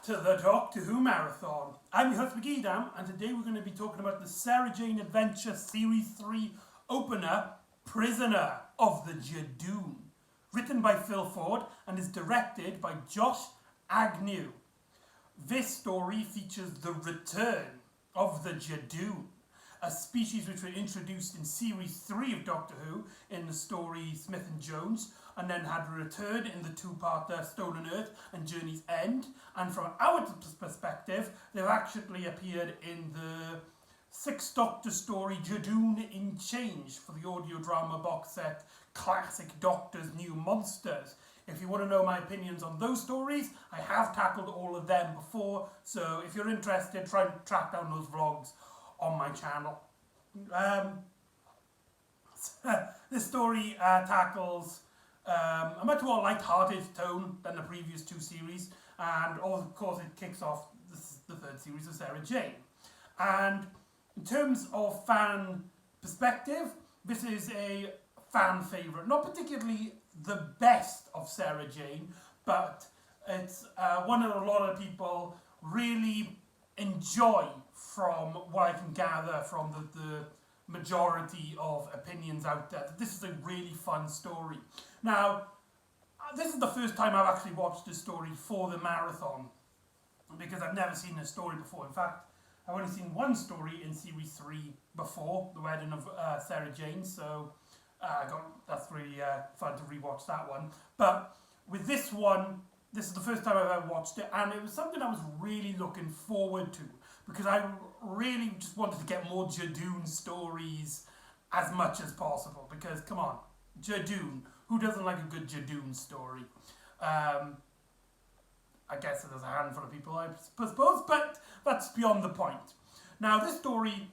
to the Doctor Who Marathon. I'm your host McEdam, and today we're going to be talking about the Sarah Jane Adventure Series 3 opener, Prisoner of the Judoon, written by Phil Ford and is directed by Josh Agnew. This story features the return of the Judoon, a species which were introduced in Series 3 of Doctor Who in the story Smith and Jones, and then had returned in the two-parter Stolen Earth and Journey's End. And from our perspective, they've actually appeared in the Sixth Doctor story Judoon in Change for the audio drama box set Classic Doctor's New Monsters. If you want to know my opinions on those stories, I have tackled all of them before, so if you're interested, try and track down those vlogs on my channel. This story tackles a much more light-hearted tone than the previous two series, and of course it kicks off the third series of Sarah Jane. And in terms of fan perspective, this is a fan favourite. Not particularly the best of Sarah Jane, but it's one that a lot of people really enjoy from what I can gather from the majority of opinions out there. This is a really fun story. Now, this is the first time I've actually watched this story for the marathon, because I've never seen this story before. In fact, I've only seen one story in Series 3 before, The Wedding of Sarah Jane, so that's really fun to rewatch that one. But with this one, this is the first time I've ever watched it, and it was something I was really looking forward to, because I really just wanted to get more Judoon stories as much as possible, because, come on, Judoon, who doesn't like a good Judoon story? I guess there's a handful of people, I suppose, but that's beyond the point. Now, this story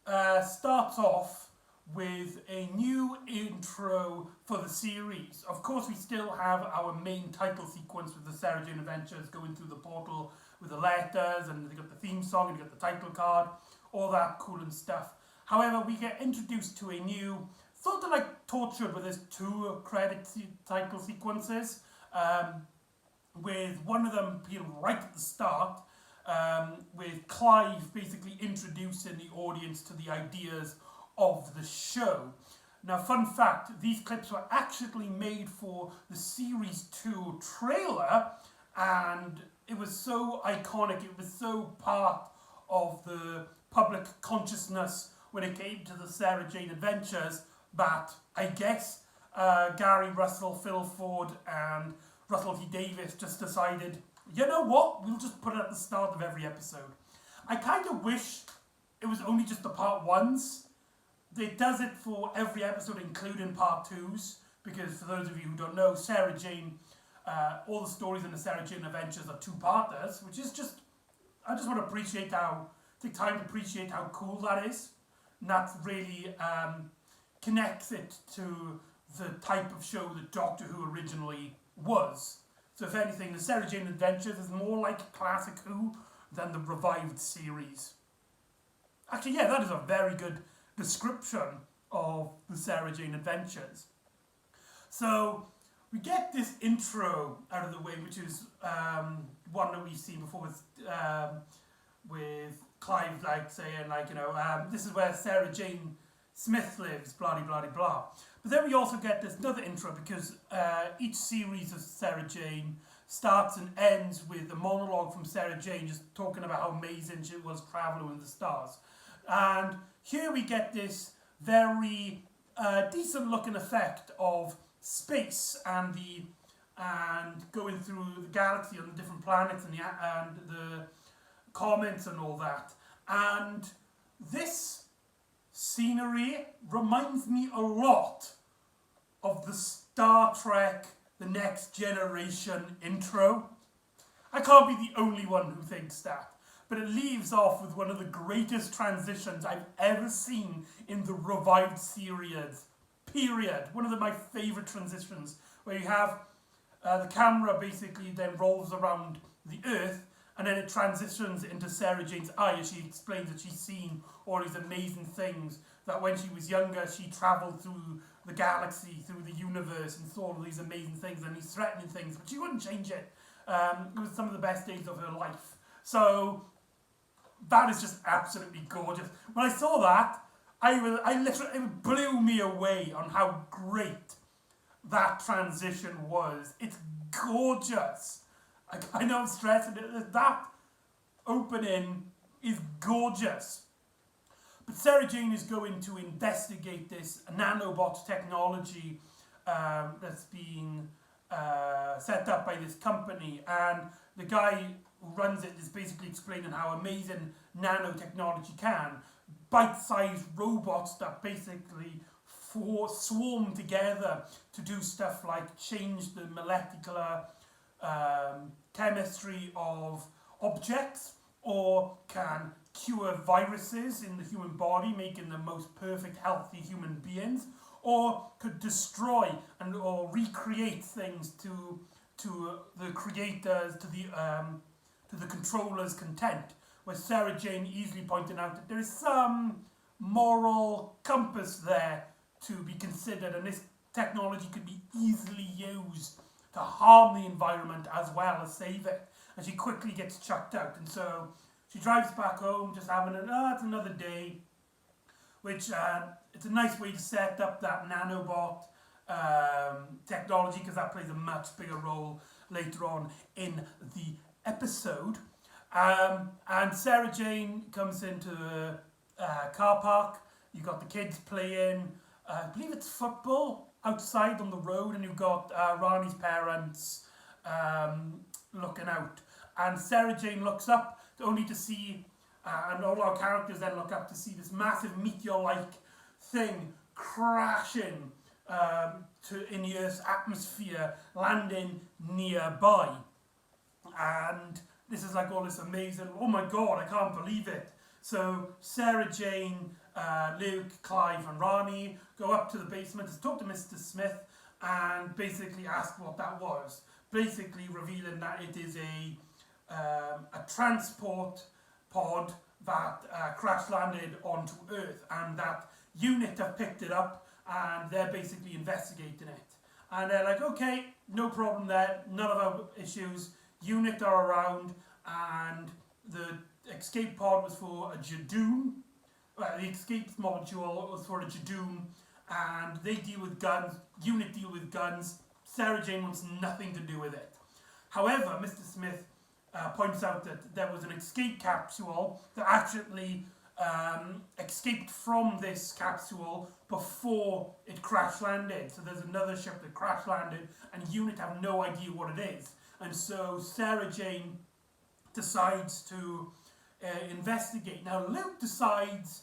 starts off with a new intro for the series. Of course, we still have our main title sequence with the Sarah Jane Adventures going through the portal with the letters, and they got the theme song, and you got the title card, all that cool and stuff. However, we get introduced to a new, sort of like Tortured, where there's two credit title sequences, with one of them being right at the start, with Clive basically introducing the audience to the ideas of the show. Now, fun fact, these clips were actually made for the Series 2 trailer, and it was so iconic, it was so part of the public consciousness when it came to the Sarah Jane Adventures that I guess Gary Russell, Phil Ford and Russell T Davies just decided, you know what, we'll just put it at the start of every episode. I kind of wish it was only just the part ones. It does it for every episode, including part twos, because for those of you who don't know, Sarah Jane, all the stories in the Sarah Jane Adventures are two-parters, which is just, I just want to take time to appreciate how cool that is. And that really connects it to the type of show that Doctor Who originally was. So if anything, the Sarah Jane Adventures is more like Classic Who than the revived series. Actually, yeah, that is a very good description of the Sarah Jane Adventures. So we get this intro out of the way, which is one that we've seen before with Clive saying this is where Sarah Jane Smith lives, blah blah blah blah. But then we also get this another intro, because each series of Sarah Jane starts and ends with a monologue from Sarah Jane just talking about how amazing she was traveling with the stars. And here we get this very decent looking effect of space and going through the galaxy on the different planets and the comments and all that. And this scenery reminds me a lot of the Star Trek The Next Generation intro. I can't be the only one who thinks that. But it leaves off with one of the greatest transitions I've ever seen in the revived series, period. One of my favourite transitions, where you have the camera basically then rolls around the Earth, and then it transitions into Sarah Jane's eye as she explains that she's seen all these amazing things, that when she was younger she travelled through the galaxy, through the universe, and saw all these amazing things and these threatening things, but she wouldn't change it It was some of the best days of her life. So that is just absolutely gorgeous. When I saw that, it blew me away on how great that transition was. It's gorgeous. I know I'm stressing it. That opening is gorgeous. But Sarah Jane is going to investigate this nanobot technology that's being set up by this company, and the guy who runs it is basically explaining how amazing nanotechnology can. Bite-sized robots that basically swarm together to do stuff like change the molecular chemistry of objects, or can cure viruses in the human body, making them most perfect, healthy human beings, or could destroy or recreate things to the creators, to the controller's content. Where Sarah Jane easily pointed out that there is some moral compass there to be considered, and this technology could be easily used to harm the environment as well as save it. And she quickly gets chucked out, and so she drives back home, just having it's another day, which it's a nice way to set up that nanobot technology, because that plays a much bigger role later on in the episode. And Sarah Jane comes into the car park. You've got the kids playing, I believe it's football, outside on the road, and you've got Rani's parents looking out. And Sarah Jane looks up only to see, and all our characters then look up to see this massive meteor-like thing crashing in the Earth's atmosphere, landing nearby. And this is like all this amazing, oh my god, I can't believe it. So Sarah Jane, Luke, Clive and Rani go up to the basement to talk to Mr. Smith and basically ask what that was. Basically revealing that it is a transport pod that crash landed onto Earth, and that UNIT have picked it up and they're basically investigating it. And they're like, okay, no problem there, none of our issues. UNIT are around, and the escape pod was for a Judoon. Well, the escape module was for a Judoon, and they deal with guns. UNIT deal with guns. Sarah Jane wants nothing to do with it. However, Mr. Smith points out that there was an escape capsule that actually escaped from this capsule before it crash landed. So there's another ship that crash landed, and UNIT have no idea what it is. And so Sarah Jane decides to investigate. Now Luke decides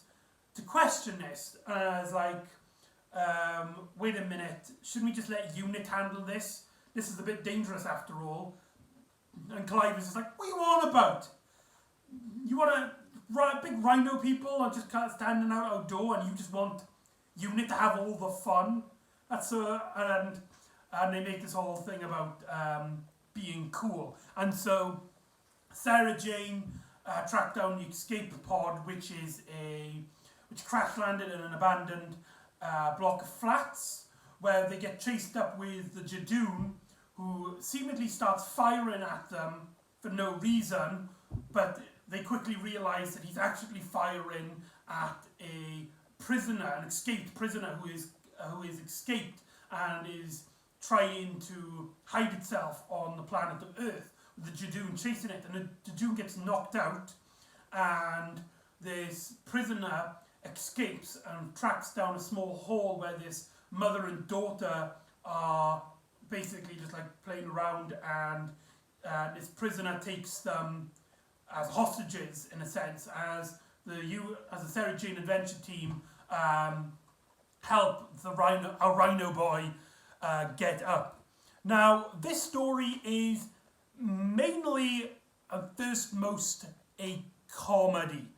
to question this as like, wait a minute, shouldn't we just let UNIT handle this? This is a bit dangerous after all. And Clive is just like, what are you on about? You want a big rhino people are just kind of standing out our door, and you just want UNIT to have all the fun? That's and they make this whole thing about being cool. And so Sarah Jane tracked down the escape pod, which crash landed in an abandoned block of flats, where they get chased up with the Judoon, who seemingly starts firing at them for no reason, but they quickly realise that he's actually firing at a prisoner, an escaped prisoner who is escaped and is trying to hide itself on the planet of Earth, with the Judoon chasing it, and the Judoon gets knocked out, and this prisoner escapes and tracks down a small hall where this mother and daughter are basically just like playing around, and this prisoner takes them as hostages, in a sense, as the Sarah Jane adventure team help our Rhino boy get up. Now, this story is mainly, at first most, a comedy.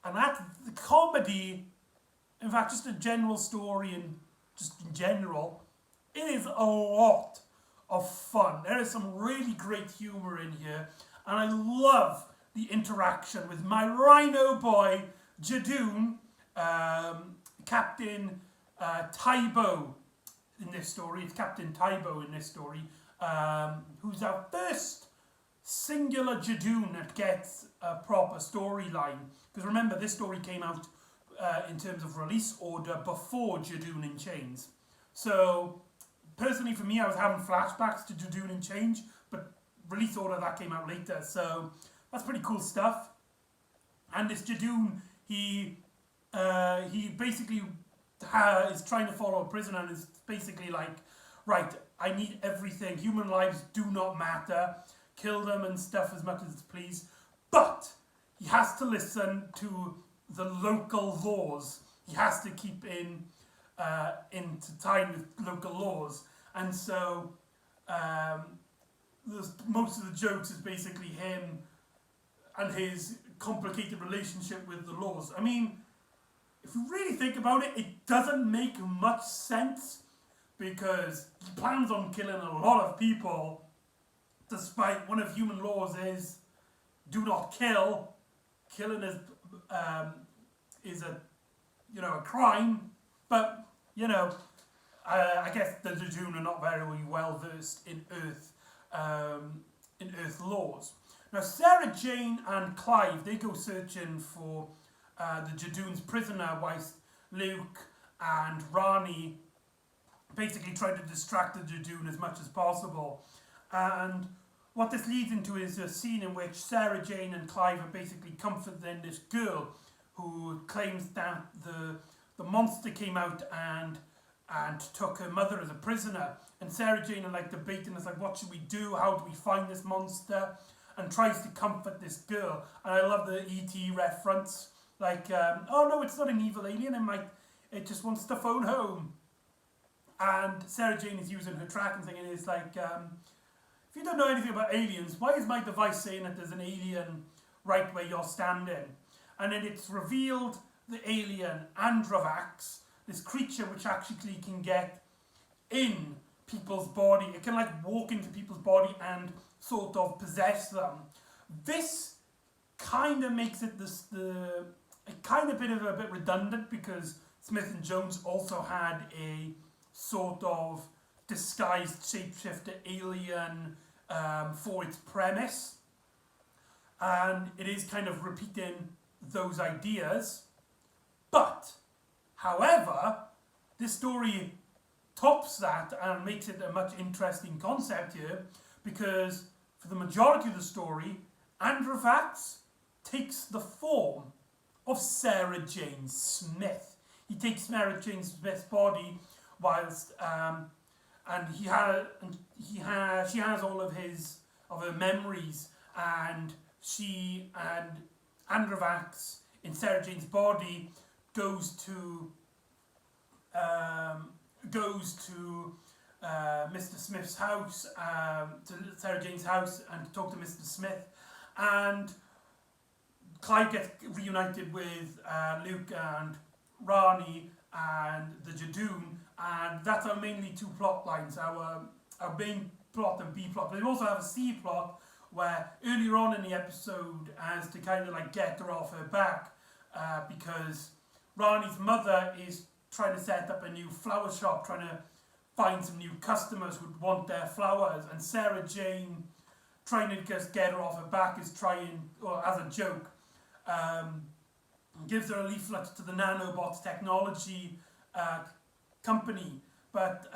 And that the comedy, in fact, just a general story and just in general, it is a lot of fun. There is some really great humour in here, and I love the interaction with my Rhino boy, Judoon, Captain Tybo in this story. It's Captain Tybo in this story, who's our first singular Judoon that gets a proper storyline. Because remember, this story came out in terms of release order before Judoon in Chains. So, personally for me, I was having flashbacks to Judoon in Chains, but release order that came out later. So, that's pretty cool stuff. And this Judoon, he basically is trying to follow a prisoner and is basically like, right, I need everything. Human lives do not matter. Kill them and stuff as much as please. But he has to listen to the local laws. He has to keep into time with local laws. And so most of the jokes is basically him and his complicated relationship with the laws. I mean, if you really think about it, it doesn't make much sense because he plans on killing a lot of people, despite one of human laws is do not kill. Killing is a crime, but I guess the Judoon are not very well versed in Earth laws. Now Sarah Jane and Clive, they go searching for the Judoon's prisoner, whilst Luke and Rani basically try to distract the Judoon as much as possible. And what this leads into is a scene in which Sarah Jane and Clive are basically comforting this girl who claims that the monster came out and took her mother as a prisoner. And Sarah Jane are like debating, it's like, what should we do? How do we find this monster? And tries to comfort this girl. And I love the E.T. reference. Like, oh no, it's not an evil alien. It just wants to phone home. And Sarah Jane is using her tracking thing, and it's like, if you don't know anything about aliens, why is my device saying that there's an alien right where you're standing? And then it's revealed the alien Androvax, this creature which actually can get in people's body. It can like walk into people's body and sort of possess them. This kind of makes it a bit redundant because Smith and Jones also had a sort of disguised shapeshifter alien for its premise, and it is kind of repeating those ideas. But however, this story tops that and makes it a much interesting concept here, because for the majority of the story, Androvax takes the form of Sarah Jane Smith. He takes Sarah Jane Smith's body whilst she has all of her memories, and Androvax in Sarah Jane's body goes to Mr. Smith's house, to Sarah Jane's house, and to talk to Mr. Smith, and Clive gets reunited with Luke and Rani and the Judoon, and that's our mainly two plot lines, our main plot and B plot. But we also have a C plot where earlier on in the episode, as to kind of like get her off her back, because Rani's mother is trying to set up a new flower shop, trying to find some new customers who'd want their flowers, and Sarah Jane, trying to just get her off her back, is trying, or as a joke, gives her a leaflet to the nanobots technology company, but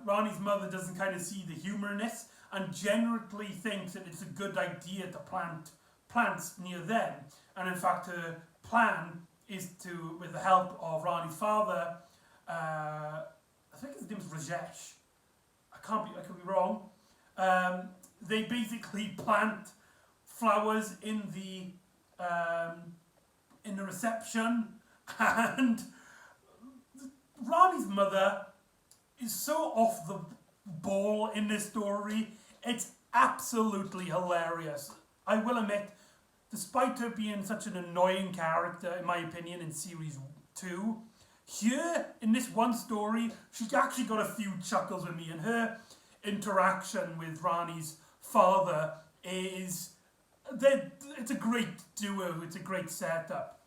Rani's mother doesn't kind of see the humour in this and generally thinks that it's a good idea to plant plants near them. And in fact, her plan is to, with the help of Rani's father, I think his name's Rajesh, I could be wrong, they basically plant flowers in the reception, and Rani's mother is so off the ball in this story. It's absolutely hilarious. I will admit, despite her being such an annoying character, in my opinion, in series 2, here, in this one story, she actually got a few chuckles with me, and her interaction with Rani's father it's a great duo, it's a great setup.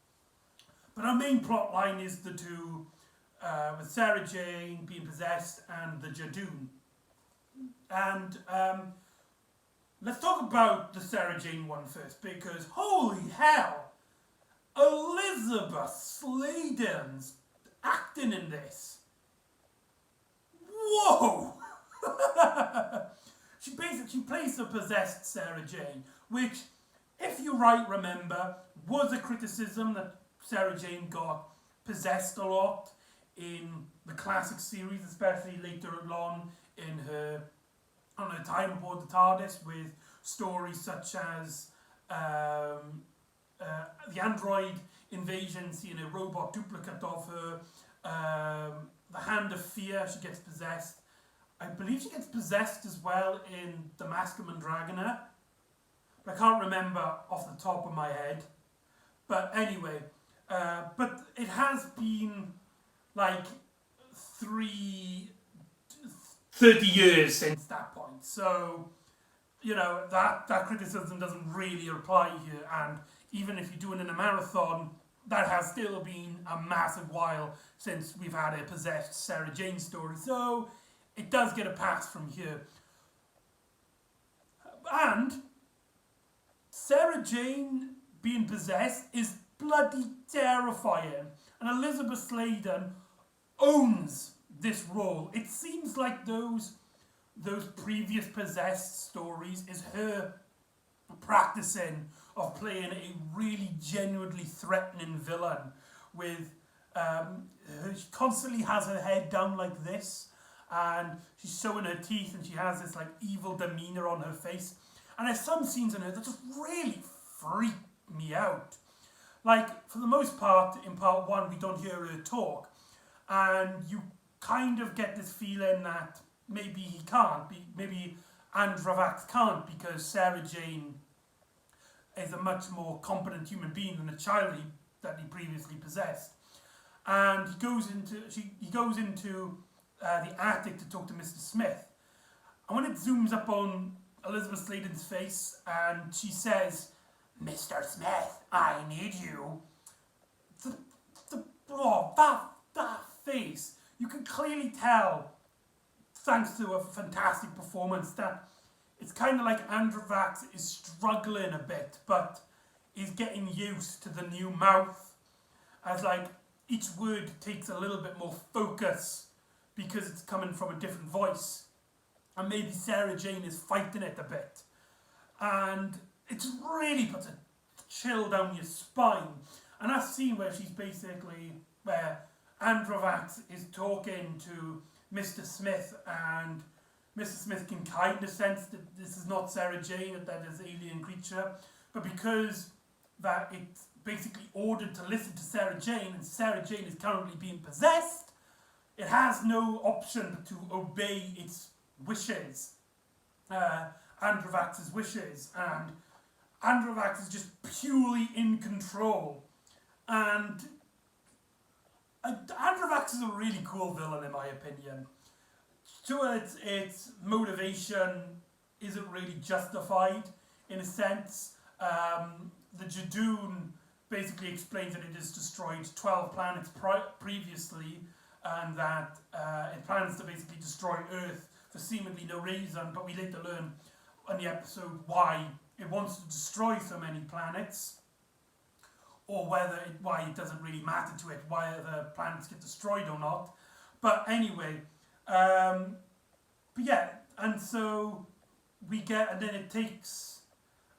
But our main plot line is the two, with Sarah Jane being possessed and the Judoon. And let's talk about the Sarah Jane one first, because holy hell, Elizabeth Sladen's acting in this. Whoa! She plays the possessed Sarah Jane, which, if you remember, was a criticism that Sarah Jane got possessed a lot in the classic series, especially later on in her time aboard the TARDIS, with stories such as the android invasion, seeing a robot duplicate of her, the Hand of Fear, she gets possessed. I believe she gets possessed as well in The Mask of Mandragora, but I can't remember off the top of my head. But anyway, but it has been like 30 years since that point. So, you know, that criticism doesn't really apply here. And even if you're doing it in a marathon, that has still been a massive while since we've had a possessed Sarah Jane story. So it does get a pass from here. And Sarah Jane being possessed is bloody terrifying. And Elizabeth Sladen owns this role. It seems like those previous possessed stories is her practicing of playing a really genuinely threatening villain with she constantly has her head down like this, and she's showing her teeth, and she has this like evil demeanor on her face. And there's some scenes in her that just really freak me out. Like, for the most part, in part one, we don't hear her talk, and you kind of get this feeling that maybe he can't, maybe Androvax can't, because Sarah Jane is a much more competent human being than a child that he previously possessed. And he goes into the attic to talk to Mr. Smith. And when it zooms up on Elizabeth Sladen's face and she says, "Mr. Smith, I need you," that face, you can clearly tell, thanks to a fantastic performance, that it's kind of like Androvax is struggling a bit, but is getting used to the new mouth, as like each word takes a little bit more focus because it's coming from a different voice. And maybe Sarah Jane is fighting it a bit. And it really puts a chill down your spine. And that scene where where Androvax is talking to Mr. Smith, and Mr. Smith can kind of sense that this is not Sarah Jane, that is an alien creature, but because that it's basically ordered to listen to Sarah Jane, and Sarah Jane is currently being possessed, it has no option but to obey its wishes, Androvax's wishes, and Androvax is just purely in control. And Androvax is a really cool villain, in my opinion. Sure, its motivation isn't really justified, in a sense. The Judoon basically explains that it has destroyed 12 planets previously, and that it plans to basically destroy Earth for seemingly no reason, but we later learn on the episode why it wants to destroy so many planets, or why it doesn't really matter to it why the planets get destroyed or not. But anyway, but yeah, and so and then it takes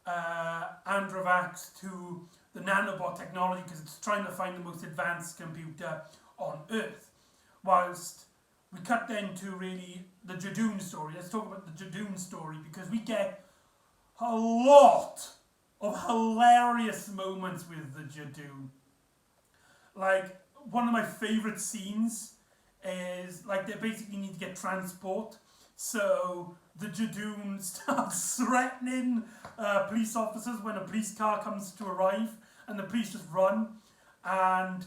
Androvax to the nanobot technology because it's trying to find the most advanced computer on Earth. Whilst we cut then to really the Judoon story. Let's talk about the Judoon story, because we get a lot of hilarious moments with the Judoon. Like, one of my favourite scenes is, like, they basically need to get transport, so the Judoon starts threatening police officers when a police car comes to arrive, and the police just run, and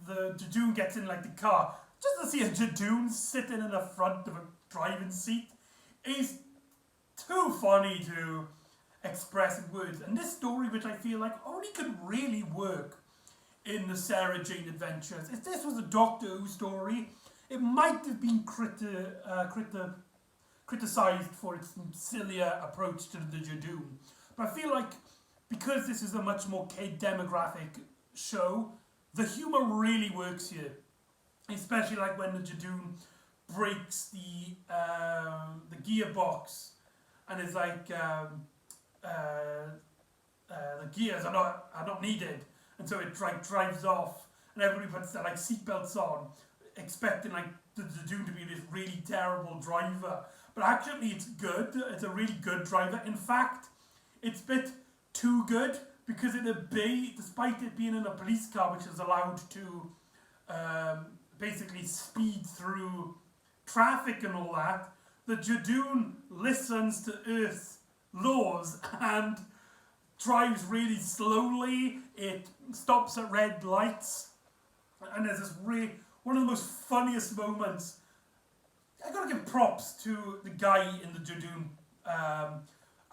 the Judoon gets in, like, the car. Just to see a Judoon sitting in the front of a driving seat is too funny to express in words. And this story, which I feel like only could really work in the Sarah Jane adventures. If this was a Doctor Who story, it might have been criticised for its sillier approach to the Judoon. But I feel like because this is a much more kid demographic show, the humour really works here. Especially like when the Judoon breaks the gearbox and is like the gears are not needed, and so it like drives off, and everybody puts their like seatbelts on, expecting like the Judoon to be this really terrible driver. But actually, it's good. It's a really good driver. In fact, it's a bit too good because despite it being in a police car, which is allowed to basically speed through traffic and all that, the Judoon listens to Earth's laws and drives really slowly. It stops at red lights, and there's this one of the most funniest moments. I gotta give props to the guy in the Judoon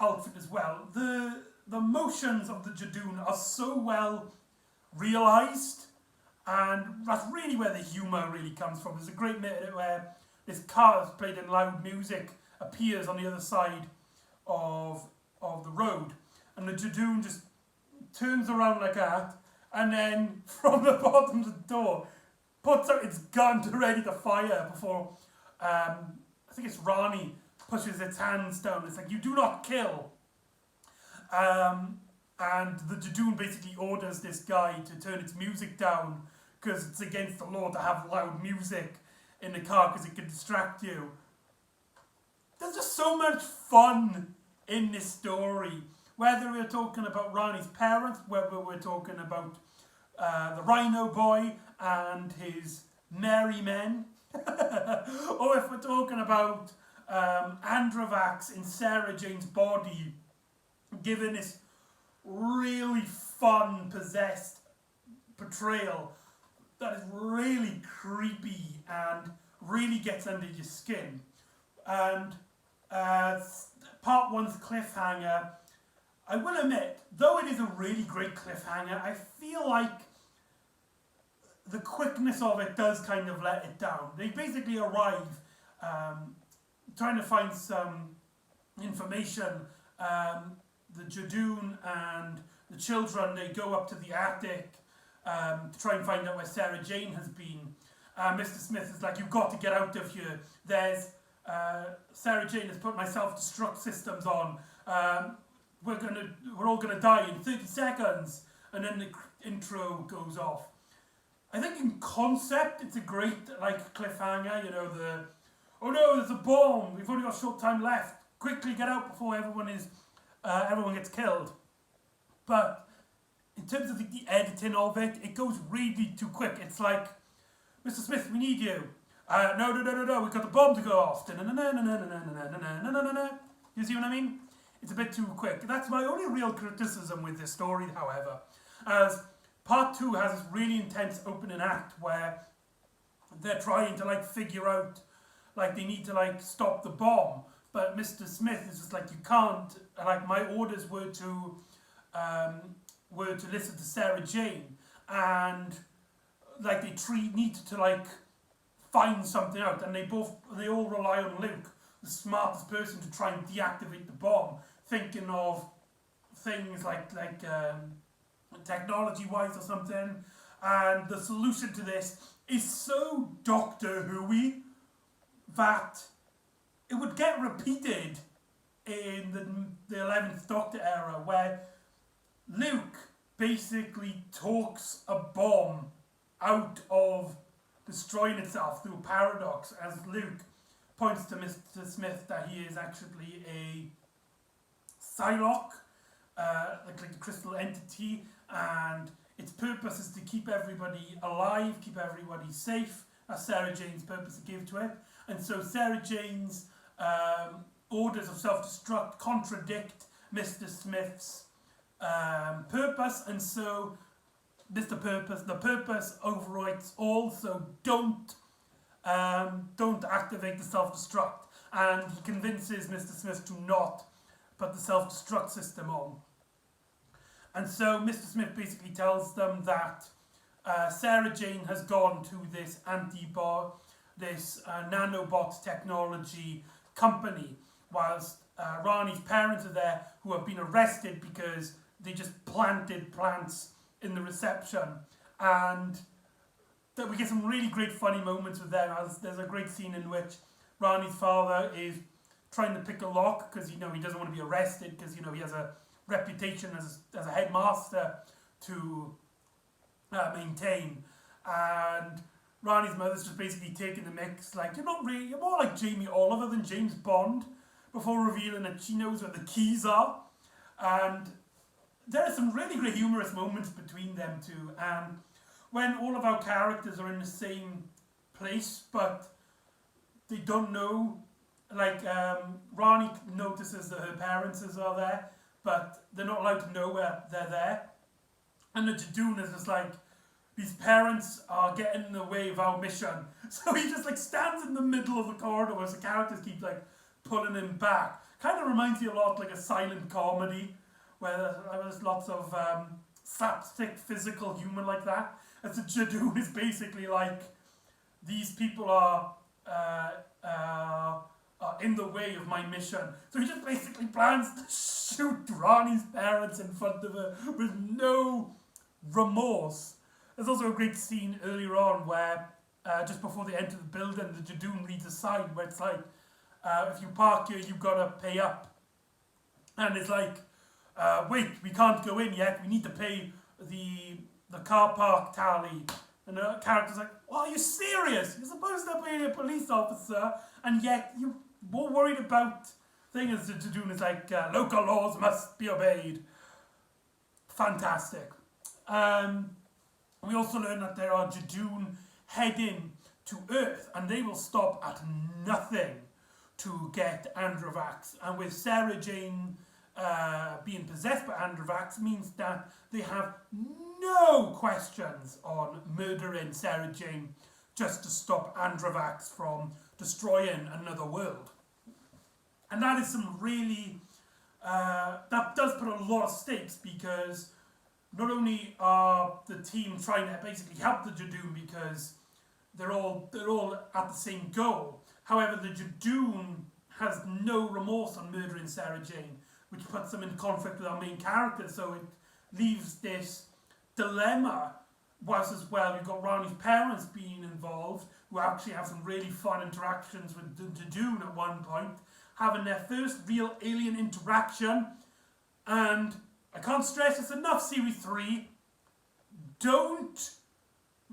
outfit as well. The motions of the Judoon are so well realised, and that's really where the humour really comes from. There's a great bit where this car that's played in loud music appears on the other side of the road, and the Judoon just turns around like that, and then from the bottom of the door puts out its gun to ready to fire before I think it's Rani pushes its hands down. It's like, you do not kill. And the Judoon basically orders this guy to turn its music down because it's against the law to have loud music in the car because it can distract you. There's just so much fun in this story. Whether we're talking about Rani's parents, whether we're talking about the Rhino Boy and his merry men, or if we're talking about Androvax in Sarah Jane's body, given this really fun, possessed portrayal that is really creepy and really gets under your skin. And part one's cliffhanger, I will admit, though it is a really great cliffhanger, I feel like the quickness of it does kind of let it down. They basically arrive trying to find some information. The Judoon and the children, they go up to the attic to try and find out where Sarah Jane has been. Mr. Smith is like, you've got to get out of here. There's Sarah Jane has put my self-destruct systems on. We're all gonna die in 30 seconds. And then the intro goes off. I think in concept it's a great like cliffhanger. You know, oh no, there's a bomb. We've only got a short time left. Quickly get out before everyone gets killed. But in terms of the editing of it, it goes really too quick. It's like, Mr. Smith, we need you. No, we've got the bomb to go off. You see what I mean? It's a bit too quick. That's my only real criticism with this story, however. As part 2 has this really intense opening act where they're trying to like figure out, like they need to like stop the bomb. But Mr. Smith is just like, you can't, like my orders were to listen to Sarah Jane, and like they needed to like find something out, and they all rely on Luke, the smartest person, to try and deactivate the bomb, thinking of things like technology-wise or something. And the solution to this is so Doctor Who-y that it would get repeated in the 11th Doctor era, where Luke basically talks a bomb out of destroying itself through a paradox, as Luke points to Mr. Smith that he is actually a Psylocke, like a crystal entity, and its purpose is to keep everybody alive, keep everybody safe. That's Sarah Jane's purpose to give to it. And so Sarah Jane's orders of self-destruct contradict Mr. Smith's purpose, and so the purpose overrides all, so don't activate the self-destruct. And he convinces Mr. Smith to not put the self-destruct system on. And so Mr. Smith basically tells them that Sarah Jane has gone to this nanobot technology company, whilst Rani's parents are there, who have been arrested because they just planted plants in the reception. And that we get some really great funny moments with them. As there's a great scene in which Rani's father is trying to pick a lock because he doesn't want to be arrested because he has a reputation as a headmaster to maintain, and Rani's mother's just basically taking the mix, like, you're more like Jamie Oliver than James Bond, before revealing that she knows where the keys are. And there are some really great humorous moments between them two, and when all of our characters are in the same place but they don't know, like Rani notices that her parents are there, but they're not allowed to know where they're there. And the Judoon is just like, these parents are getting in the way of our mission. So he just like stands in the middle of the corridor as the characters keep like pulling him back. Kind of reminds you a lot like a silent comedy, where there's lots of slapstick physical humor like that. As the Judoon is basically like, these people are in the way of my mission. So he just basically plans to shoot Rani's parents in front of her with no remorse. There's also a great scene earlier on where, just before they enter the building, the Judoon reads a sign where it's like, if you park here, you've got to pay up. And it's like, wait, we can't go in yet, we need to pay the car park tally. And the character's like, well, are you serious? You're supposed to be a police officer, and yet you're more worried about things. The Judoon is like, local laws must be obeyed. Fantastic. We also learn that there are Judoon heading to Earth, and they will stop at nothing to get Androvax. And with Sarah Jane being possessed by Androvax means that they have no questions on murdering Sarah Jane just to stop Androvax from destroying another world. And that is some really, that does put a lot of stakes, because not only are the team trying to basically help the Judoon because they're all at the same goal. However, the Judoon has no remorse on murdering Sarah Jane, which puts them in conflict with our main character. So it leaves this dilemma. Whilst as well, you've got Rani's parents being involved, who actually have some really fun interactions with the Judoon at one point, having their first real alien interaction. And I can't stress this enough, Series 3, don't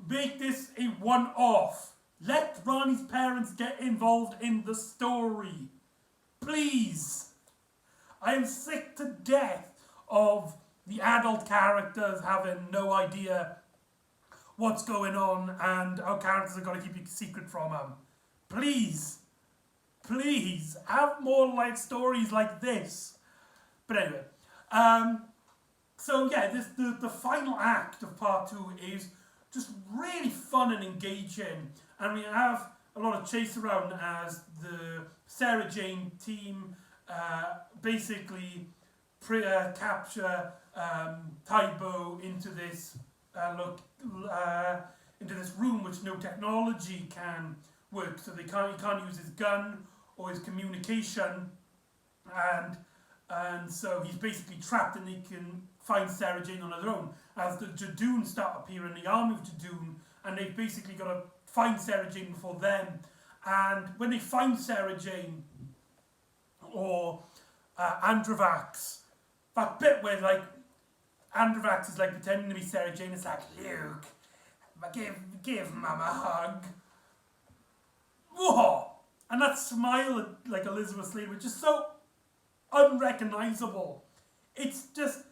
make this a one-off. Let Rani's parents get involved in the story. Please. I am sick to death of the adult characters having no idea what's going on, and our characters have got to keep a secret from them. Please. Please. Have more like stories like this. But anyway. So yeah, the final act of part 2 is just really fun and engaging, and we have a lot of chase around as the Sarah Jane team basically capture Taibo into this into this room which no technology can work. So he can't use his gun or his communication, and so he's basically trapped, and they can find Sarah Jane on their own. As the Judoon start appearing, the army of Judoon, and they've basically got to find Sarah Jane before them. And when they find Sarah Jane, or Androvax, that bit where like Androvax is like pretending to be Sarah Jane, it's like, Luke, give Mum a hug. Whoa! And that smile at like Elizabeth Slater, which is so unrecognisable. It's just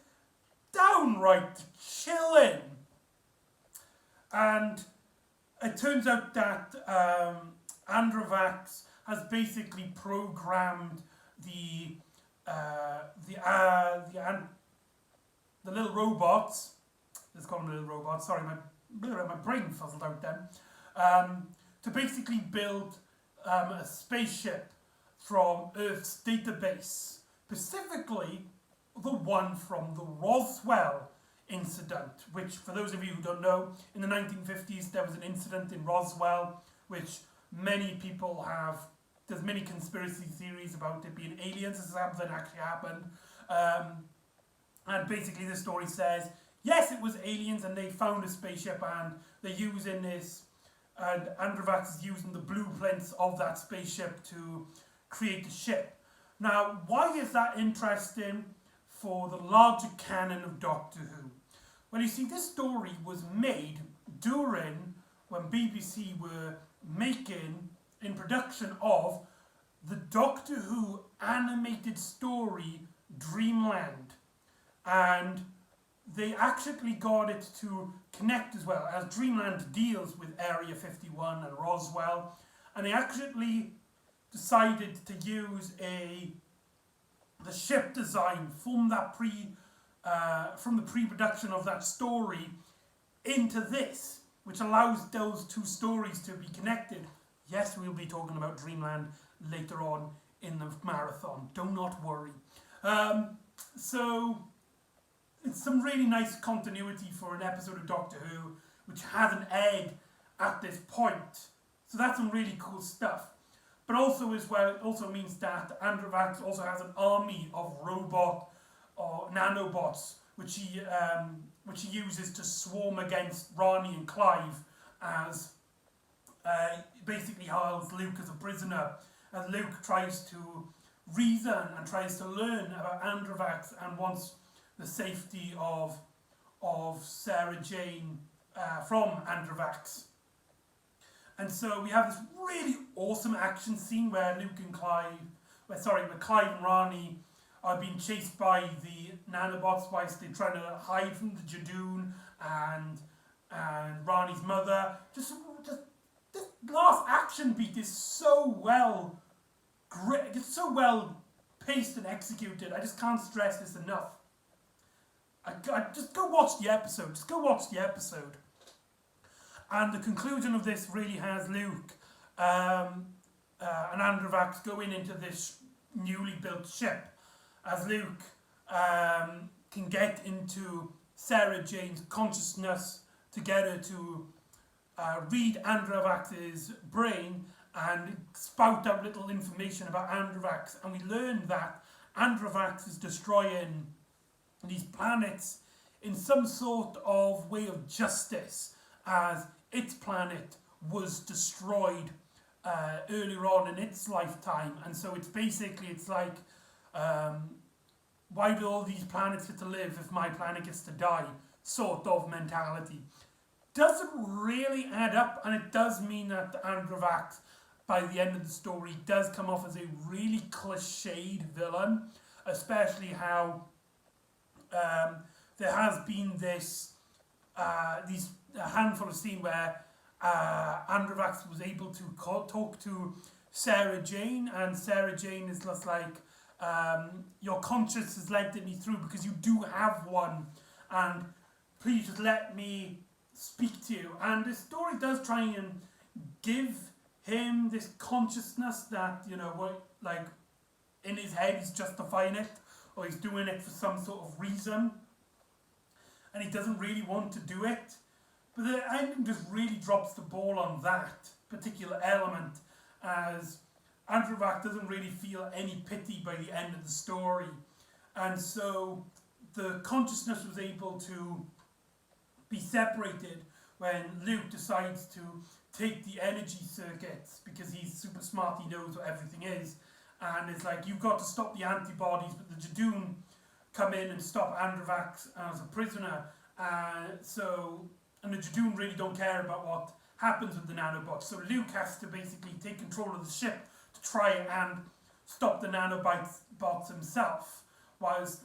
downright chilling. And it turns out that Androvax has basically programmed the little robots. Let's call them little robots. Sorry, my brain fuzzled out then. To basically build a spaceship from Earth's database, specifically the one from the Roswell incident, which, for those of you who don't know, in the 1950s there was an incident in Roswell which many people have there's many conspiracy theories about it being aliens. This is something that actually happened. And basically the story says, yes, it was aliens and they found a spaceship and they're using this, and Androvax is using the blueprints of that spaceship to create the ship. Now, why is that interesting for the larger canon of Doctor Who? Well, you see, this story was made during when BBC were making, in production of, the Doctor Who animated story Dreamland. And they actually got it to connect as well, as Dreamland deals with Area 51 and Roswell, and they actually decided to use the ship design from that from the pre-production of that story into this, which allows those two stories to be connected. Yes, we'll be talking about Dreamland later on in the marathon. Do not worry. So it's some really nice continuity for an episode of Doctor Who, which hasn't aired at this point. So that's some really cool stuff. But also as well, it also means that Androvax also has an army of robot or nanobots, which he uses to swarm against Rani and Clive, as basically holds Luke as a prisoner. As Luke tries to reason and tries to learn about Androvax and wants the safety of Sarah Jane from Androvax. And so we have this really awesome action scene where where Clive and Rani are being chased by the nanobots whilst they're trying to hide from the Judoon and Rani's mother. Just this last action beat is so well it's so well paced and executed. I just can't stress this enough. I just go watch the episode. Just go watch the episode. And the conclusion of this really has Luke and Androvax going into this newly built ship, as Luke can get into Sarah Jane's consciousness to get her to read Androvax's brain and spout out little information about Androvax. And we learn that Androvax is destroying these planets in some sort of way of justice, as its planet was destroyed earlier on in its lifetime. And so it's like, why do all these planets get to live if my planet gets to die, sort of mentality. Doesn't really add up, and it does mean that Androvax, by the end of the story, does come off as a really cliched villain, especially how there has been these handful of scenes where Androvax was able to talk to Sarah Jane, and Sarah Jane is just like, your conscience has led me through because you do have one, and please just let me speak to you. And the story does try and give him this consciousness that, like in his head he's justifying it, or he's doing it for some sort of reason, and he doesn't really want to do it. But the ending just really drops the ball on that particular element, as Androvax doesn't really feel any pity by the end of the story. And so the consciousness was able to be separated when Luke decides to take the energy circuits, because he's super smart, he knows what everything is, and it's like, you've got to stop the antibodies, but the Judoon come in and stop Androvax as a prisoner. And the Judoon really don't care about what happens with the nanobots, so Luke has to basically take control of the ship to try and stop the nanobots himself, whilst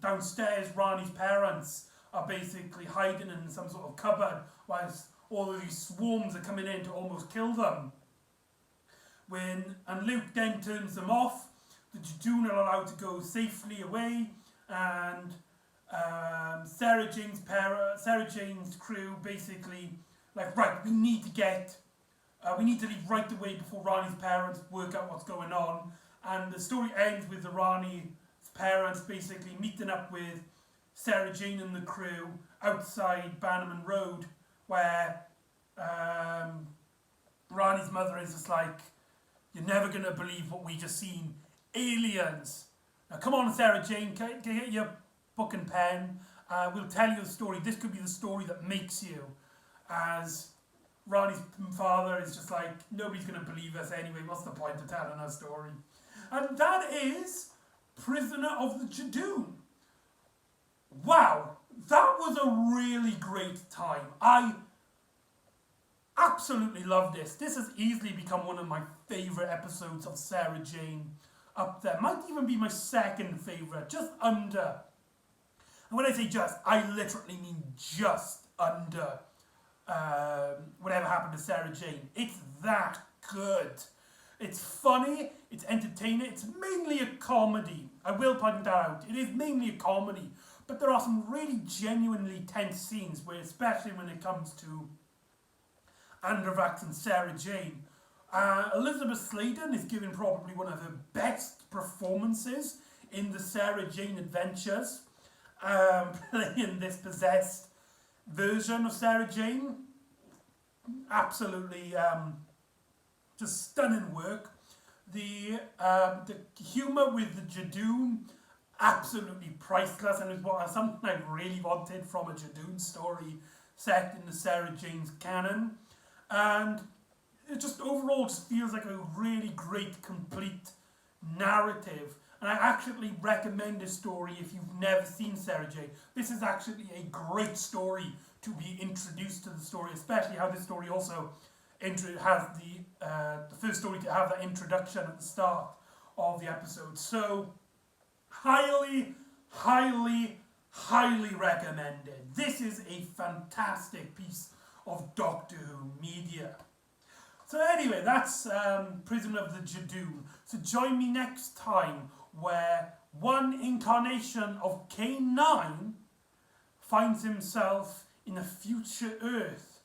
downstairs Rani's parents are basically hiding in some sort of cupboard, whilst all of these swarms are coming in to almost kill them. And Luke then turns them off, the Judoon are allowed to go safely away, and Sarah Jane's crew basically like, right, we need to leave right away before Rani's parents work out what's going on. And the story ends with Rani's parents basically meeting up with Sarah Jane and the crew outside Bannerman Road, where Rani's mother is just like, You're never going to believe what we just seen. Aliens. Now come on, Sarah Jane, can you get your book and pen? We'll tell you the story. This could be the story that makes you. As Ronnie's father is just like, nobody's going to believe us anyway. What's the point of telling our story? And that is Prisoner of the Judoon. Wow, that was a really great time. I absolutely love this. This has easily become one of my favourite episodes of Sarah Jane. Up there. Might even be my second favourite. Just under. And when I say just, I literally mean just under whatever happened to Sarah Jane. It's that good. It's funny, it's entertaining, it's mainly a comedy. I will point that out. It is mainly a comedy. But there are some really genuinely tense scenes, where, especially when it comes to Androvax and Sarah Jane. Elizabeth Sladen is giving probably one of her best performances in the Sarah Jane adventures. Playing this possessed version of Sarah Jane. Absolutely just stunning work. The humour with the Judoon, absolutely priceless, and it was something I really wanted from a Judoon story set in the Sarah Jane's canon. And it just overall just feels like a really great, complete narrative. And I actually recommend this story if you've never seen Sarah Jane. This is actually a great story to be introduced to the story, especially how this story also has the first story to have that introduction at the start of the episode. So, highly, highly, highly recommended. This is a fantastic piece of Doctor Who media. So anyway, that's Prisoner of the Judoon. So join me next time, where one incarnation of K9 finds himself in a future Earth,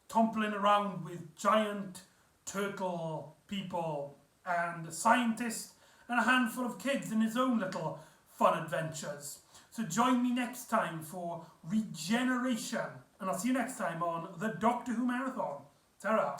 toppling around with giant turtle people and a scientist and a handful of kids in his own little fun adventures. So join me next time for Regeneration, and I'll see you next time on the Doctor Who Marathon. Ta-ra!